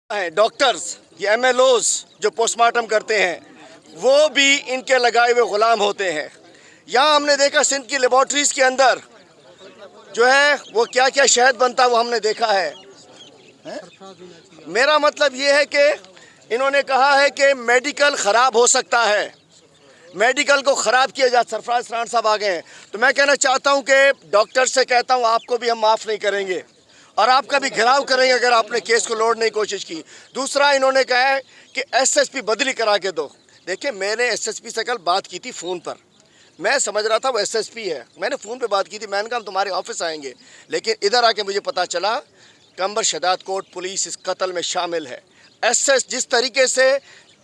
Doctors, ये एमएलओज जो postmortem करते हैं वो भी इनके लगाए हुए गुलाम होते हैं। यहाँ हमने देखा सिंध की लेबॉर्ट्रीज़ के अंदर जो है वो क्या क्या शहद बनता है वो हमने देखा है? मेरा मतलब ये है कि इन्होंने कहा है कि मेडिकल ख़राब हो सकता है, मेडिकल को ख़राब किया जाए। सरफराज राना साहब आ गए हैं, तो मैं कहना चाहता हूँ कि डॉक्टर से कहता हूँ आपको भी हम माफ़ नहीं करेंगे और आपका भी घेराव करेंगे अगर आपने केस को लौटने की कोशिश की। दूसरा, इन्होंने कहा है कि एसएसपी बदली करा के दो। देखिए, मैंने एसएसपी से कल बात की थी फ़ोन पर, मैं समझ रहा था वो एसएसपी है, मैंने फ़ोन पे बात की थी, मैंने कहा हम तुम्हारे ऑफिस आएंगे, लेकिन इधर आके मुझे पता चला कंबर शदात कोट पुलिस इस कत्ल में शामिल है। एसएस जिस तरीके से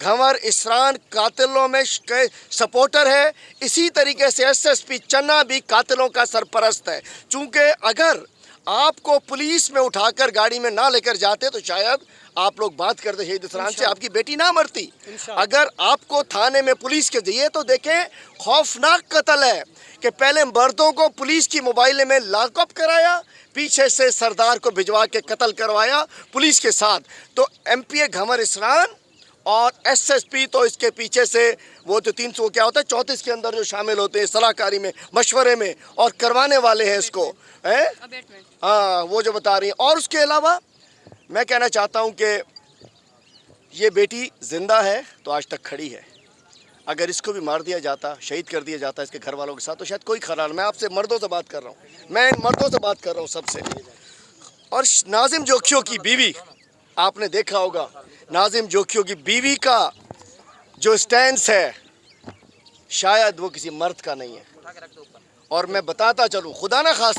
घंवर इसरान कातिलों में सपोर्टर है, इसी तरीके से एसएसपी चन्ना भी कातिलों का सरपरस्त है। चूँकि अगर आपको पुलिस में उठाकर गाड़ी में ना लेकर जाते तो शायद आप लोग बात करते शहीद इसरान से, आपकी बेटी ना मरती। अगर आपको थाने में पुलिस के दिए तो देखें, खौफनाक कत्ल है कि पहले मर्दों को पुलिस की मोबाइल में लॉकअप कराया, पीछे से सरदार को भिजवा के कत्ल करवाया पुलिस के साथ। तो एमपीए घंवर इसरान और एसएसपी तो इसके पीछे से वो जो 300 क्या होता है 34 के अंदर जो शामिल होते हैं सलाहकारी में, मशवरे में और करवाने वाले हैं इसको, है हाँ वो जो बता रही हैं। और उसके अलावा मैं कहना चाहता हूँ कि ये बेटी ज़िंदा है तो आज तक खड़ी है, अगर इसको भी मार दिया जाता, शहीद कर दिया जाता इसके घर वालों के साथ तो शायद कोई खरार। मैं आपसे मर्दों से बात कर रहा हूँ, मैं इन मर्दों से बात कर रहा हूँ सबसे। और नाजिम जोखियों की बीवी, आपने देखा होगा नाजिम जोखियों की बीवी का जो स्टैंस है शायद वो किसी मर्द का नहीं है। और मैं बताता चलूँ, खुदा ना खास्ता